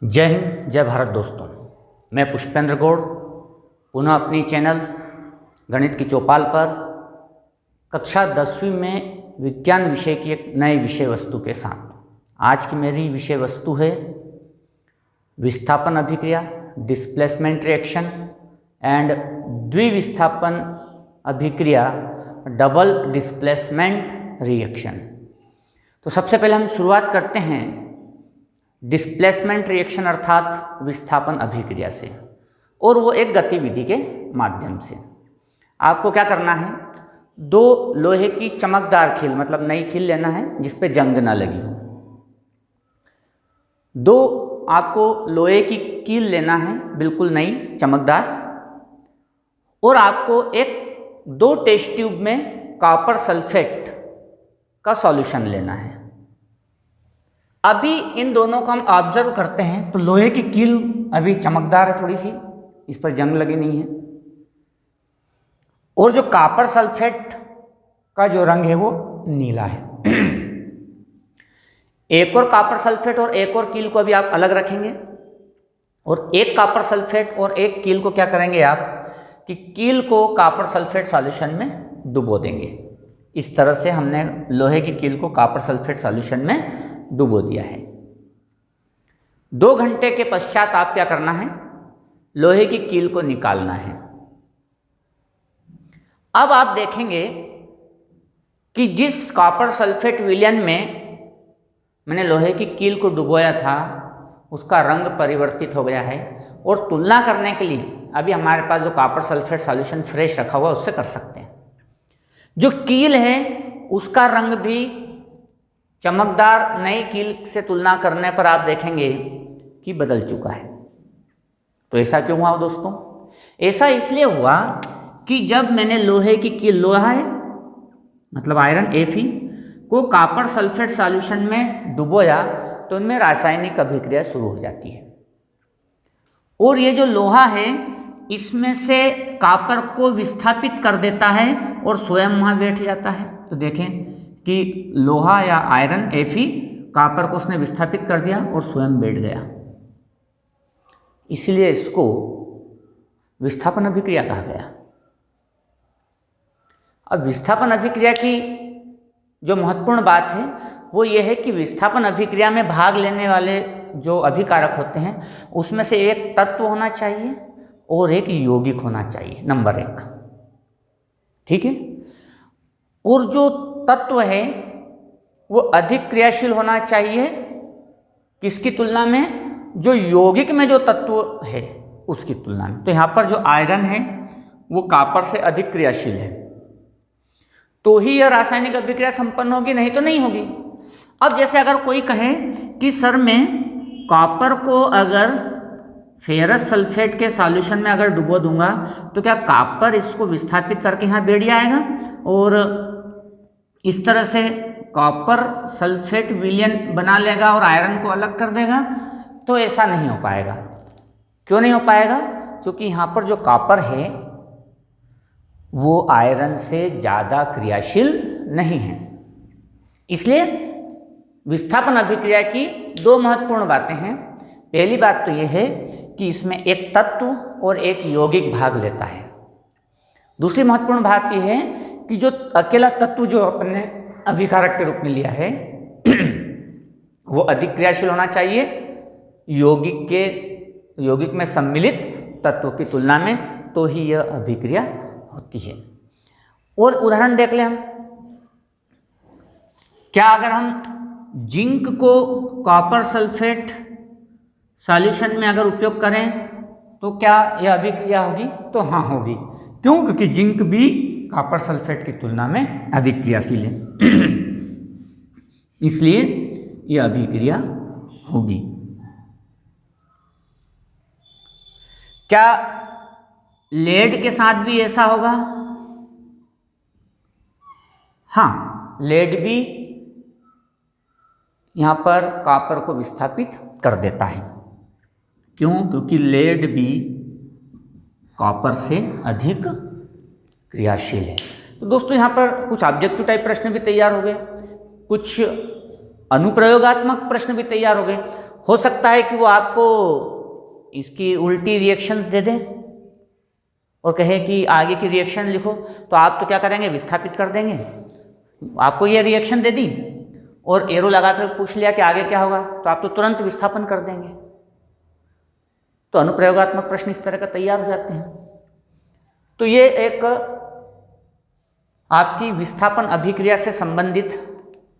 जय हिंद, जय भारत दोस्तों। मैं पुष्पेंद्र गौड़ पुनः अपनी चैनल गणित की चौपाल पर कक्षा 10वीं में विज्ञान विषय की एक नए विषय वस्तु के साथ आज की मेरी विषय वस्तु है विस्थापन अभिक्रिया, डिस्प्लेसमेंट रिएक्शन एंड द्विविस्थापन अभिक्रिया, डबल डिस्प्लेसमेंट रिएक्शन। तो सबसे पहले हम शुरुआत करते हैं डिस्प्लेसमेंट रिएक्शन अर्थात विस्थापन अभिक्रिया से, और वो एक गतिविधि के माध्यम से। आपको क्या करना है, दो लोहे की चमकदार कील मतलब नई कील लेना है जिस पे जंग ना लगी हो। दो आपको लोहे की कील लेना है बिल्कुल नई चमकदार, और आपको दो टेस्ट ट्यूब में कॉपर सल्फेट का सॉल्यूशन लेना है। अभी इन दोनों को हम ऑब्जर्व करते हैं तो लोहे की कील अभी चमकदार है थोड़ी सी, इस पर जंग लगी नहीं है, और जो कॉपर सल्फेट का जो रंग है वो नीला है। एक और कॉपर सल्फेट और एक और कील को अभी आप अलग रखेंगे, और एक कॉपर सल्फेट और एक कील को क्या करेंगे आप कि कील को कॉपर सल्फेट सॉल्यूशन में डुबो देंगे। इस तरह से हमने लोहे की कील को कॉपर सल्फेट सॉल्यूशन में डुबो दिया है। 2 घंटे के पश्चात आप क्या करना है, लोहे की कील को निकालना है। अब आप देखेंगे कि जिस कॉपर सल्फेट विलयन में मैंने लोहे की कील को डुबोया था उसका रंग परिवर्तित हो गया है, और तुलना करने के लिए अभी हमारे पास जो कॉपर सल्फेट सॉल्यूशन फ्रेश रखा हुआ है उससे कर सकते हैं। जो कील है उसका रंग भी चमकदार नई कील से तुलना करने पर आप देखेंगे कि बदल चुका है। तो ऐसा क्यों हुआ दोस्तों? ऐसा इसलिए हुआ कि जब मैंने लोहे की कील, लोहा है मतलब आयरन Fe को कॉपर सल्फेट सॉल्यूशन में डुबोया तो उनमें रासायनिक अभिक्रिया शुरू हो जाती है, और ये जो लोहा है इसमें से कॉपर को विस्थापित कर देता है और स्वयं वहाँ बैठ जाता है। तो देखें कि लोहा या आयरन Fe कॉपर को उसने विस्थापित कर दिया और स्वयं बैठ गया, इसलिए इसको विस्थापन अभिक्रिया कहा गया। अब विस्थापन अभिक्रिया की जो महत्वपूर्ण बात है वो ये है कि विस्थापन अभिक्रिया में भाग लेने वाले जो अभिकारक होते हैं उसमें से एक तत्व होना चाहिए और एक यौगिक होना चाहिए, नंबर 1, ठीक है। और जो तत्व है वो अधिक क्रियाशील होना चाहिए किसकी तुलना में, जो यौगिक में जो तत्व है उसकी तुलना में। तो यहाँ पर जो आयरन है वो कॉपर से अधिक क्रियाशील है, तो ही यह रासायनिक अभिक्रिया संपन्न होगी, नहीं तो नहीं होगी। अब जैसे अगर कोई कहे कि सर मैं कॉपर को अगर फेरस सल्फेट के सॉल्यूशन में अगर डुबो दूंगा तो क्या कॉपर इसको विस्थापित करके यहाँ बैठ जाएगा और इस तरह से कॉपर सल्फेट विलयन बना लेगा और आयरन को अलग कर देगा? तो ऐसा नहीं हो पाएगा। क्यों नहीं हो पाएगा? क्योंकि यहाँ पर जो कॉपर है वो आयरन से ज़्यादा क्रियाशील नहीं है। इसलिए विस्थापन अभिक्रिया की 2 महत्वपूर्ण बातें हैं। पहली बात तो यह है कि इसमें एक तत्व और एक यौगिक भाग लेता है। दूसरी महत्वपूर्ण बात यह है कि जो अकेला तत्व जो अपने अभिकारक के रूप में लिया है वो अधिक क्रियाशील होना चाहिए यौगिक में सम्मिलित तत्वों की तुलना में, तो ही यह अभिक्रिया होती है। और उदाहरण देख लें हम, क्या अगर हम जिंक को कॉपर सल्फेट सॉल्यूशन में अगर उपयोग करें तो क्या यह अभिक्रिया होगी? तो हाँ होगी। क्यों? क्योंकि जिंक भी कॉपर सल्फेट की तुलना में अधिक क्रियाशील है, इसलिए यह अभिक्रिया होगी। क्या लेड के साथ भी ऐसा होगा? हाँ, लेड भी यहाँ पर कॉपर को विस्थापित कर देता है। क्यों? क्योंकि लेड भी कॉपर से अधिक क्रियाशील है। तो दोस्तों यहाँ पर कुछ ऑब्जेक्टिव टाइप प्रश्न भी तैयार हो गए, कुछ अनुप्रयोगात्मक प्रश्न भी तैयार हो गए, हो सकता है कि वो आपको इसकी उल्टी रिएक्शंस दे दें और कहे कि आगे की रिएक्शन लिखो, तो आप तो क्या करेंगे, विस्थापित कर देंगे। आपको ये रिएक्शन दे दी और एरो लगाकर पूछ लिया कि आगे क्या होगा, तो आप तो तुरंत विस्थापन कर देंगे। तो अनुप्रयोगात्मक प्रश्न इस तरह का तैयार हो जाते हैं। तो ये एक आपकी विस्थापन अभिक्रिया से संबंधित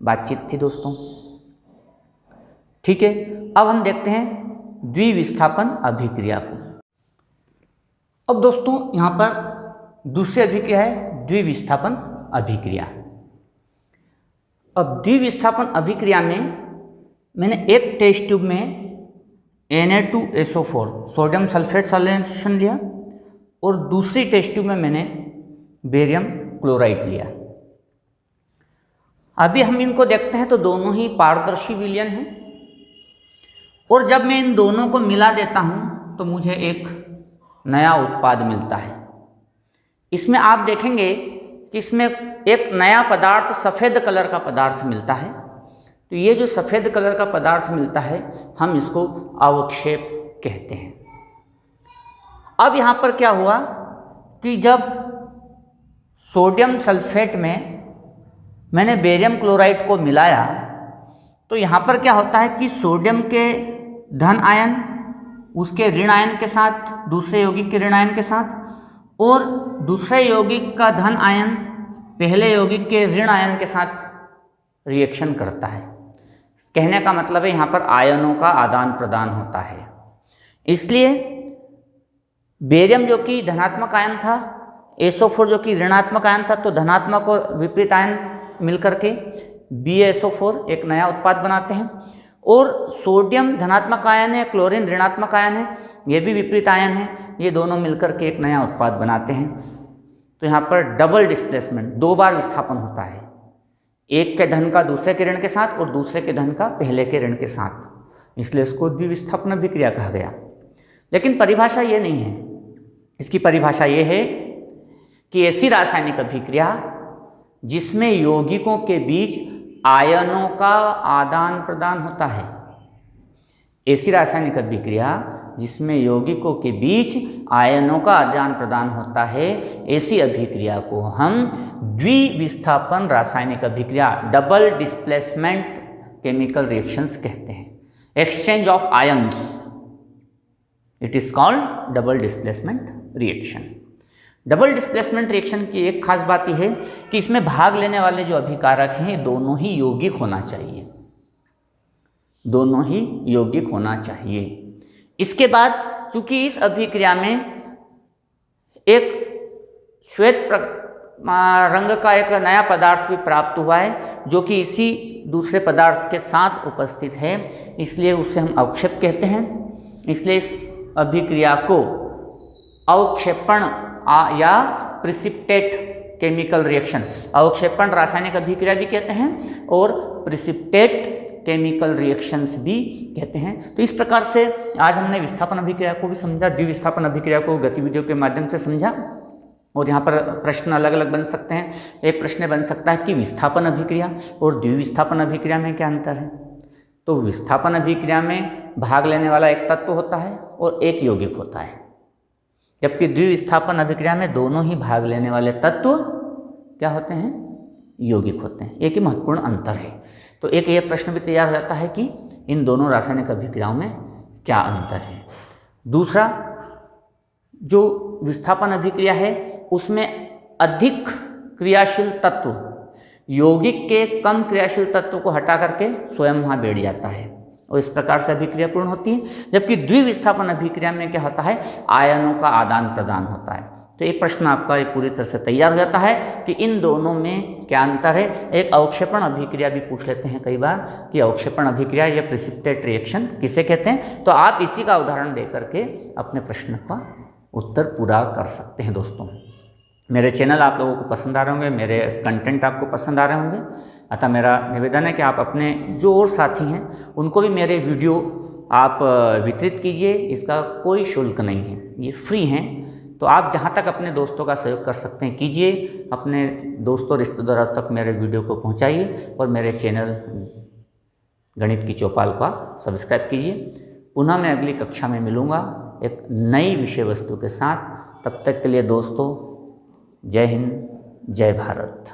बातचीत थी दोस्तों। ठीक है, अब हम देखते हैं द्विविस्थापन अभिक्रिया को। अब दोस्तों यहाँ पर दूसरी अभिक्रिया है द्विविस्थापन अभिक्रिया। अब द्विविस्थापन अभिक्रिया में मैंने एक टेस्ट ट्यूब में Na2SO4 सोडियम सल्फेट सॉल्यूशन लिया और दूसरी टेस्ट ट्यूब में मैंने बेरियम क्लोराइड लिया। अभी हम इनको देखते हैं तो दोनों ही पारदर्शी विलयन हैं और जब मैं इन दोनों को मिला देता हूं तो मुझे एक नया उत्पाद मिलता है। इसमें आप देखेंगे कि इसमें एक नया पदार्थ सफ़ेद कलर का पदार्थ मिलता है। तो ये जो सफ़ेद कलर का पदार्थ मिलता है हम इसको अवक्षेप कहते हैं। अब यहाँ पर क्या हुआ कि जब सोडियम सल्फेट में मैंने बेरियम क्लोराइड को मिलाया तो यहाँ पर क्या होता है कि सोडियम के धन आयन उसके ऋण आयन के साथ, दूसरे यौगिक के ऋण आयन के साथ, और दूसरे यौगिक का धन आयन पहले यौगिक के ऋण आयन के साथ रिएक्शन करता है। कहने का मतलब है यहाँ पर आयनों का आदान प्रदान होता है। इसलिए बेरियम जो कि धनात्मक आयन था, SO4 जो कि ऋणात्मक आयन था, तो धनात्मक और विपरीत आयन मिलकर के BaSO4 एक नया उत्पाद बनाते हैं। और सोडियम धनात्मक आयन है, क्लोरीन ऋणात्मक आयन है, ये भी विपरीत आयन है, ये दोनों मिलकर के एक नया उत्पाद बनाते हैं। तो यहाँ पर डबल डिस्प्लेसमेंट, दो बार विस्थापन होता है, एक के धन का दूसरे के ऋण के साथ और दूसरे के धन का पहले के ऋण के साथ, इसलिए इसको द्विविस्थापन अभिक्रिया कहा गया। लेकिन परिभाषा ये नहीं है, इसकी परिभाषा ये है कि ऐसी रासायनिक अभिक्रिया जिसमें यौगिकों के बीच आयनों का आदान प्रदान होता है, ऐसी रासायनिक अभिक्रिया जिसमें यौगिकों के बीच आयनों का आदान प्रदान होता है, ऐसी अभिक्रिया को हम द्विविस्थापन रासायनिक अभिक्रिया, डबल डिस्प्लेसमेंट केमिकल रिएक्शंस कहते हैं। Exchange of ions, it is called double displacement reaction. Double displacement reaction की एक खास बात यह है कि इसमें भाग लेने वाले जो अभिकारक हैं दोनों ही यौगिक होना चाहिए, दोनों ही यौगिक होना चाहिए। इसके बाद चूंकि इस अभिक्रिया में एक श्वेत रंग का एक नया पदार्थ भी प्राप्त हुआ है जो कि इसी दूसरे पदार्थ के साथ उपस्थित है, इसलिए उसे हम अवक्षेप कहते हैं। इसलिए इस अभिक्रिया को अवक्षेपण या प्रिसिपिटेट केमिकल रिएक्शन, अवक्षेपण रासायनिक अभिक्रिया भी कहते हैं और प्रिसिपिटेट केमिकल रिएक्शंस भी कहते हैं। तो इस प्रकार से आज हमने विस्थापन अभिक्रिया को भी समझा, द्विविस्थापन अभिक्रिया को गतिविधियों के माध्यम से समझा। और यहाँ पर प्रश्न अलग अलग बन सकते हैं। एक प्रश्न बन सकता है कि विस्थापन अभिक्रिया और द्विविस्थापन अभिक्रिया में क्या अंतर है। तो विस्थापन अभिक्रिया में भाग लेने वाला एक तत्व होता है और एक यौगिक होता है, जबकि द्विविस्थापन अभिक्रिया में दोनों ही भाग लेने वाले तत्व क्या होते हैं, यौगिक होते हैं। एक ही महत्वपूर्ण अंतर है। तो एक ये प्रश्न भी तैयार हो जाता है कि इन दोनों रासायनिक अभिक्रियाओं में क्या अंतर है। दूसरा, जो विस्थापन अभिक्रिया है उसमें अधिक क्रियाशील तत्व यौगिक के कम क्रियाशील तत्व को हटा करके स्वयं वहाँ बैठ जाता है और इस प्रकार से अभिक्रिया पूर्ण होती है। जबकि द्विविस्थापन अभिक्रिया में क्या होता है, आयनों का आदान प्रदान होता है। तो एक प्रश्न आपका एक पूरी तरह से तैयार हो जाता है कि इन दोनों में क्या अंतर है। एक अवक्षेपण अभिक्रिया भी पूछ लेते हैं कई बार कि अवक्षेपण अभिक्रिया या प्रिसिपिटेट रिएक्शन किसे कहते हैं। तो आप इसी का उदाहरण दे करके अपने प्रश्न का उत्तर पूरा कर सकते हैं। दोस्तों, मेरे चैनल आप लोगों को पसंद आ रहे होंगे, मेरे कंटेंट आपको पसंद आ रहे होंगे, अतः मेरा निवेदन है कि आप अपने जो और साथी हैं उनको भी मेरे वीडियो आप वितरित कीजिए। इसका कोई शुल्क नहीं है, ये फ्री हैं। तो आप जहाँ तक अपने दोस्तों का सहयोग कर सकते हैं कीजिए, अपने दोस्तों रिश्तेदारों तक मेरे वीडियो को पहुँचाइए और मेरे चैनल गणित की चौपाल को आप सब्सक्राइब कीजिए। पुनः मैं अगली कक्षा में मिलूँगा एक नई विषय वस्तु के साथ। तब तक के लिए दोस्तों, जय हिंद, जय भारत।